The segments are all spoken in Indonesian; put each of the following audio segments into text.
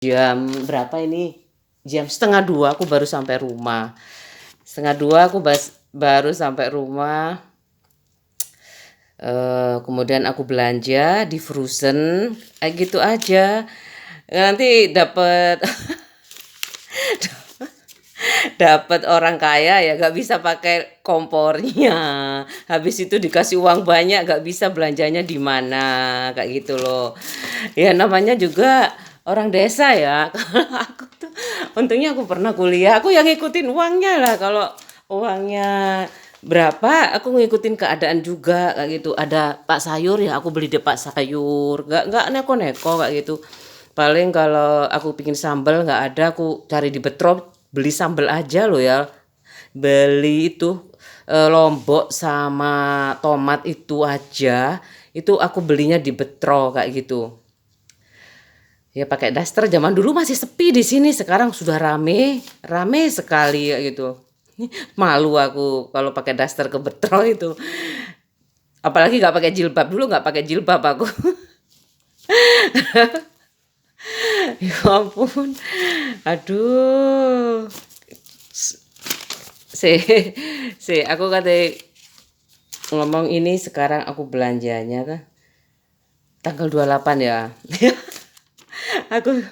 Jam berapa ini? Jam setengah dua aku baru sampai rumah. Setengah dua aku baru sampai rumah. Kemudian aku belanja di Frozen, kayak gitu aja. Nanti dapat dapat orang kaya ya gak bisa pakai kompornya. Habis itu dikasih uang banyak gak bisa belanjanya di mana, kayak gitu loh. Ya namanya juga orang desa ya. Kalau aku tuh untungnya aku pernah kuliah, aku yang ngikutin uangnya lah. Kalau uangnya berapa, aku ngikutin keadaan juga kayak gitu. Ada pak sayur ya aku beli deh pak sayur. Gak neko-neko kayak gitu. Paling kalau aku bikin sambal nggak ada, aku cari di Betro, beli sambal aja loh ya. Beli itu lombok sama tomat itu aja. Itu aku belinya di Betro kayak gitu. Ya pakai daster, zaman dulu masih sepi di sini, sekarang sudah rame, rame sekali kayak gitu. Malu aku kalau pakai daster ke Betro itu. Apalagi nggak pakai jilbab, dulu nggak pakai jilbab aku. Ya ampun. Aduh. Si, aku kata ngomong ini sekarang aku belanjanya kan tanggal 28 ya. Aku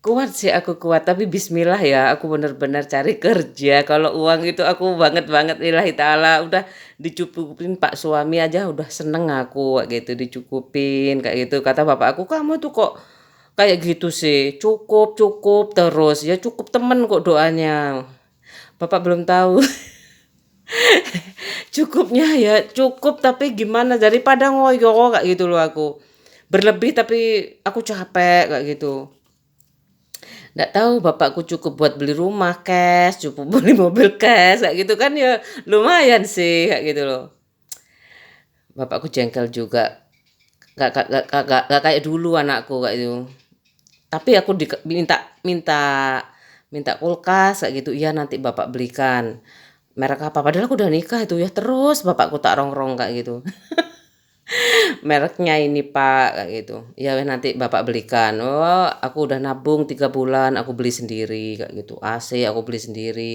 kuat sih, aku kuat, tapi bismillah ya, aku bener-bener cari kerja. Kalau uang itu aku banget lillahi taala, udah dicukupin Pak suami aja udah seneng aku kayak gitu, dicukupin kayak gitu. Kata bapak aku, "Kamu tuh kok kayak gitu sih, cukup cukup terus." Ya cukup temen kok doanya. Bapak belum tahu. Cukupnya ya cukup, tapi gimana daripada ngoyo kayak gitu loh aku. Berlebih tapi aku capek kayak gitu. Nggak tahu bapakku cukup buat beli rumah cash, cukup beli mobil cash kayak gitu kan ya lumayan sih kayak gitu loh. Bapakku jengkel juga. Nggak kayak dulu anakku kayak itu. Tapi aku minta minta minta kulkas kayak gitu. Iya nanti bapak belikan. Merek apa? Padahal aku udah nikah itu ya terus bapakku tak rongrong kayak gitu. Mereknya ini Pak kayak gitu. Ya weh nanti Bapak belikan. Oh, aku udah nabung 3 bulan, aku beli sendiri kayak gitu. AC aku beli sendiri.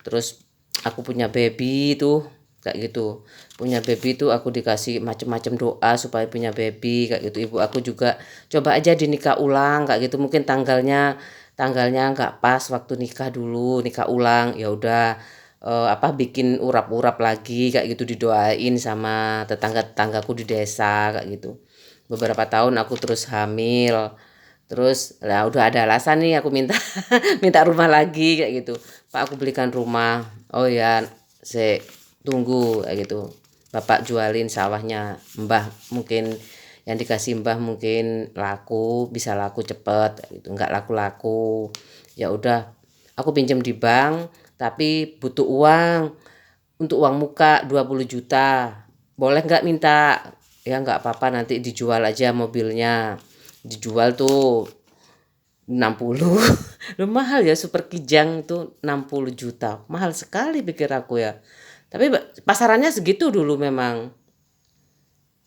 Terus aku punya baby tuh kayak gitu. Punya baby tuh aku dikasih macem-macem doa supaya punya baby kayak gitu. Ibu aku juga coba aja dinikah ulang kayak gitu. Mungkin tanggalnya nggak pas waktu nikah dulu, nikah ulang. Ya udah apa bikin urap-urap lagi kayak gitu, didoain sama tetangga-tetanggaku di desa kayak gitu. Beberapa tahun aku terus hamil. Terus lah udah ada alasan nih aku minta minta rumah lagi kayak gitu. Pak aku belikan rumah. Oh ya, saya tunggu kayak gitu. Bapak jualin sawahnya Mbah, mungkin yang dikasih Mbah mungkin laku, bisa laku cepet gitu. Enggak laku-laku. Ya udah, aku pinjam di bank tapi butuh uang untuk uang muka 20 juta. Boleh nggak minta? Ya nggak apa-apa, nanti dijual aja mobilnya. Dijual tuh 60. Lu mahal ya, Super Kijang tuh 60 juta. Mahal sekali pikir aku ya. Tapi pasarannya segitu dulu memang.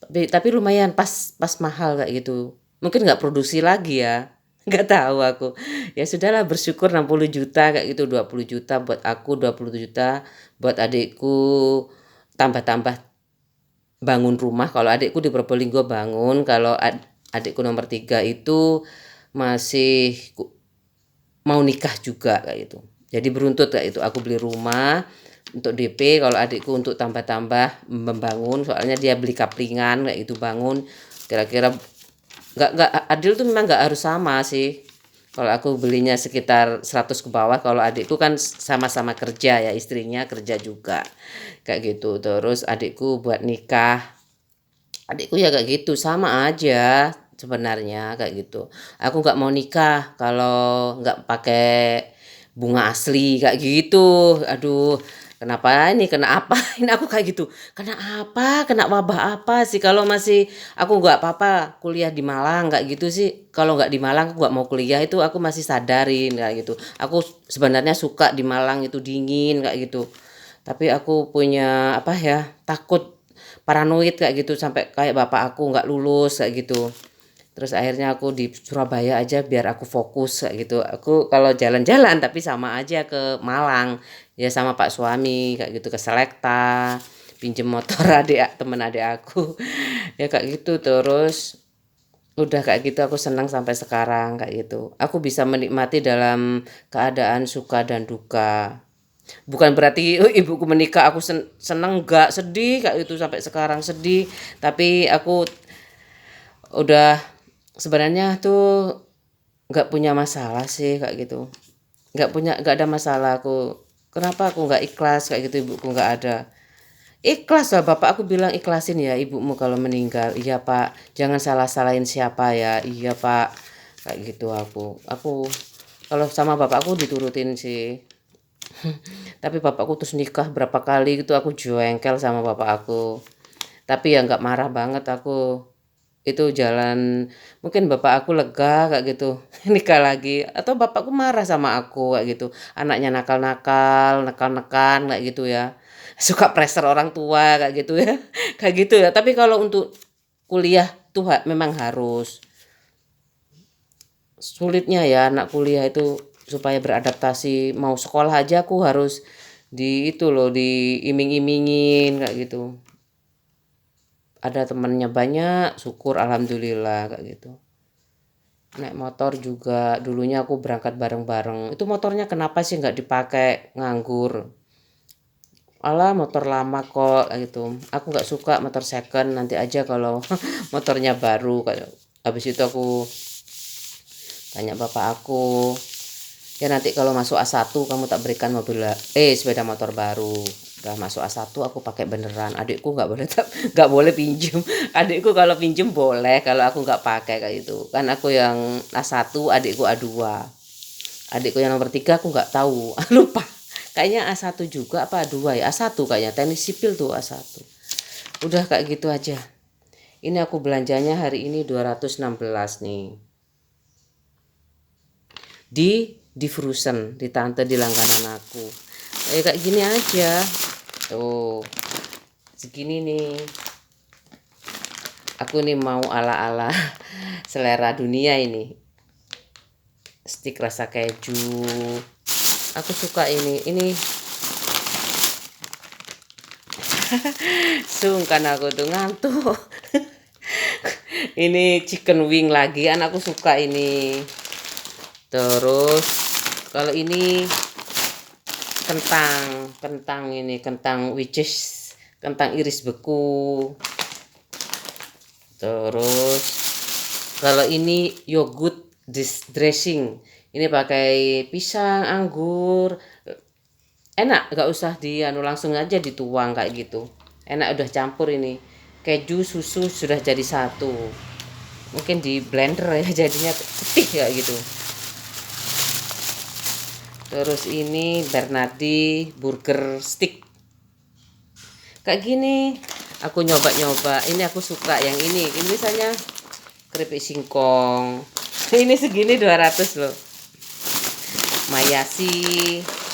Tapi lumayan pas pas mahal kayak gitu. Mungkin nggak produksi lagi ya. Nggak tahu aku. Ya sudahlah, bersyukur 60 juta kayak gitu, 20 juta buat aku, 20 juta buat adikku, tambah-tambah bangun rumah. Kalau adikku di Probolinggo bangun, kalau adikku nomor 3 itu masih mau nikah juga kayak gitu. Jadi beruntut kayak itu. Aku beli rumah untuk DP, kalau adikku untuk tambah-tambah membangun, soalnya dia beli kaplingan kayak itu bangun. Kira-kira nggak adil tuh memang nggak harus sama sih. Kalau aku belinya sekitar 100 ke bawah, kalau adikku kan sama-sama kerja ya, istrinya kerja juga kayak gitu. Terus adikku buat nikah, adikku ya kayak gitu sama aja sebenarnya kayak gitu. Aku nggak mau nikah kalau nggak pakai bunga asli kayak gitu. Aduh, kenapa ini, kena apa ini aku kayak gitu, kena apa, kena wabah apa sih kalau masih. Aku nggak apa-apa kuliah di Malang kayak gitu sih. Kalau nggak di Malang aku nggak mau kuliah, itu aku masih sadarin kayak gitu. Aku sebenarnya suka di Malang, itu dingin kayak gitu, tapi aku punya apa ya, takut paranoid kayak gitu sampai kayak bapak aku nggak lulus kayak gitu. Terus akhirnya aku di Surabaya aja biar aku fokus kayak gitu. Aku kalau jalan-jalan tapi sama aja ke Malang ya sama pak suami kayak gitu, ke Selekta, pinjem motor adik temen adik aku ya kayak gitu. Terus udah kayak gitu aku senang sampai sekarang kayak gitu. Aku bisa menikmati dalam keadaan suka dan duka. Bukan berarti ibuku menikah aku seneng, enggak, sedih kayak gitu sampai sekarang sedih. Tapi aku udah sebenarnya tuh nggak punya masalah sih kayak gitu. Nggak ada masalah aku. Kenapa aku nggak ikhlas kayak gitu, ibuku nggak ada. Ikhlas lah, bapak aku bilang ikhlasin ya ibumu kalau meninggal. Iya pak, jangan salah-salahin siapa ya. Iya pak, kayak gitu aku kalau sama bapak aku diturutin sih. Tapi bapakku terus nikah berapa kali gitu aku jengkel sama bapak aku. Tapi ya nggak marah banget aku. Itu jalan mungkin bapak aku lega kayak gitu nikah lagi, atau bapakku marah sama aku kayak gitu, anaknya nakal-nakal, nekan kayak gitu ya, suka pressure orang tua kayak gitu ya kayak gitu ya. Tapi kalau untuk kuliah tuh memang harus, sulitnya ya anak kuliah itu supaya beradaptasi, mau sekolah aja aku harus di itu loh, diiming-imingin kayak gitu. Ada temennya banyak, syukur alhamdulillah kayak gitu. Naik motor juga dulunya aku berangkat bareng-bareng. Itu motornya kenapa sih nggak dipakai, nganggur? Alah motor lama kok kayak gitu. Aku nggak suka motor second, nanti aja kalau motornya baru kayak. Habis itu aku tanya bapak aku, ya nanti kalau masuk A1 kamu tak berikan sepeda motor baru. Udah masuk A1 aku pakai beneran. Adikku nggak boleh pinjem. Adikku kalau pinjem boleh, kalau aku nggak pakai kayak gitu. Kan aku yang A1, adikku A2. Adikku yang nomor 3 aku nggak tahu. Lupa. Kayaknya A1 juga apa A2 ya? A1 kayaknya. Teknik sipil tuh A1. Udah kayak gitu aja. Ini aku belanjanya hari ini 216 nih. Di Frozen, di tante di langganan aku. Kayak gini aja. Tuh. Segini nih. Aku nih mau ala-ala selera dunia ini. Stik rasa keju. Aku suka ini. Ini sungkan aku tuh ngantuk. Ini chicken wing lagi, anakku suka ini. Terus kalau ini kentang which is kentang iris beku. Terus kalau ini yogurt dressing, ini pakai pisang, anggur, enak, nggak usah langsung aja dituang kayak gitu, enak, udah campur ini keju susu sudah jadi satu, mungkin di blender ya jadinya putih kayak gitu. Terus ini Bernardi burger stick kayak gini, aku nyoba ini aku suka yang ini misalnya keripik singkong. Ini segini 200 loh.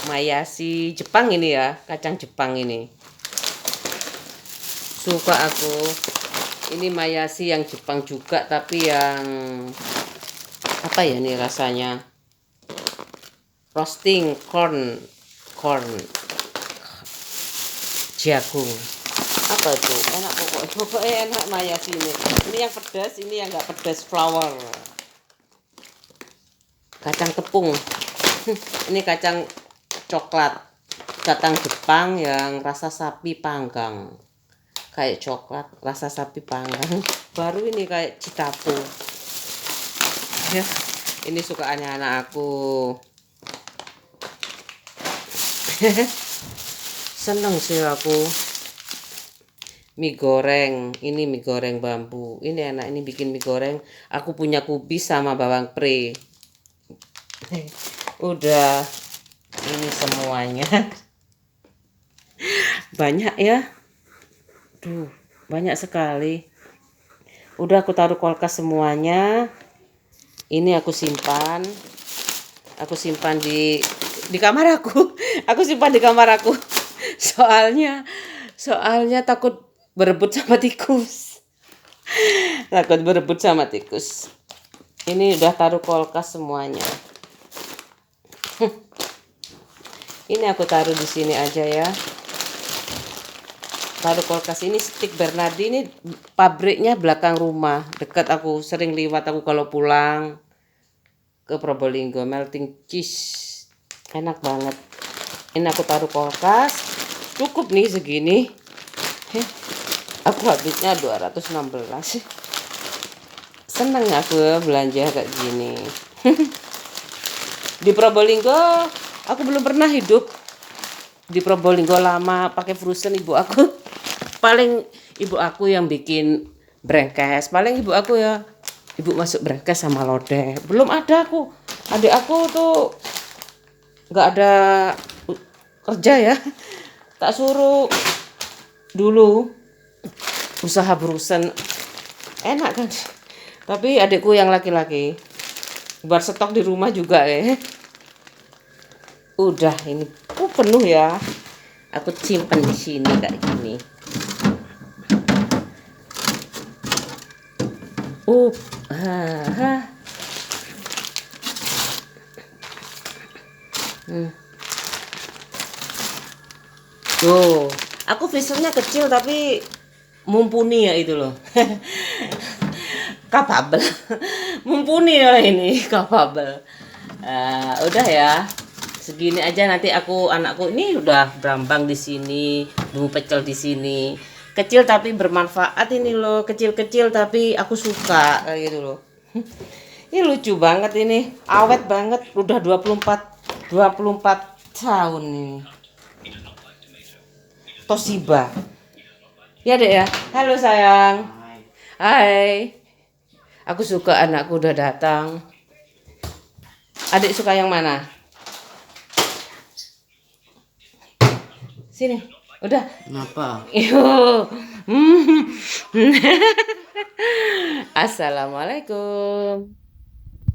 Mayashi Jepang ini ya, kacang Jepang ini suka aku. Ini mayashi yang Jepang juga, tapi yang apa ya nih rasanya, roasting corn jagung, apa itu, enak pokoknya enak mayashi ini yang pedas, ini yang nggak pedas flour, kacang tepung. Ini kacang coklat, kacang Jepang yang rasa sapi panggang, kayak coklat rasa sapi panggang. Baru ini kayak citapu ya, ini sukaannya anak aku. Seneng sih aku. Mie goreng, ini mie goreng bambu, ini enak, ini bikin mie goreng. Aku punya kubis sama bawang pre. Udah ini semuanya. Banyak ya, banyak sekali. Udah aku taruh kulkas semuanya. Ini aku simpan di kamar aku. Aku simpan di kamar aku. Soalnya takut berebut sama tikus. Takut berebut sama tikus. Ini udah taruh kulkas semuanya. Ini aku taruh di sini aja ya. Taruh kulkas ini stik Bernardi ini pabriknya belakang rumah. Dekat aku sering liwat aku kalau pulang ke Probolinggo. Melting cheese. Enak banget. Ini aku taruh kulkas. Cukup nih segini. Aku habisnya 216. Seneng aku belanja kayak gini. Di Probolinggo aku belum pernah hidup di Probolinggo lama pakai frozen. Ibu aku paling ibu aku yang bikin brengkes, paling ibu aku ya ibu masuk brengkes sama lodeh. Belum ada aku, adik aku tuh nggak ada kerja ya, tak suruh dulu usaha frozen, enak kan. Tapi adikku yang laki-laki buat stok di rumah juga udah ini penuh ya, aku simpen di sini kayak gini. Tuh, aku freezernya kecil tapi mumpuni ya itu loh. Kapabel. Mumpuni ya ini, kapabel. Udah ya. Segini aja, nanti anakku ini udah berambang di sini, bumbu pecel di sini. Kecil tapi bermanfaat ini loh, kecil-kecil tapi aku suka kayak gitu loh. Ini lucu banget ini, awet banget, udah 24 tahun ini. Toshiba. Ya Dek ya. Halo sayang. Hai. Aku suka anakku udah datang. Adik suka yang mana? Sini. Udah. Kenapa? Assalamualaikum.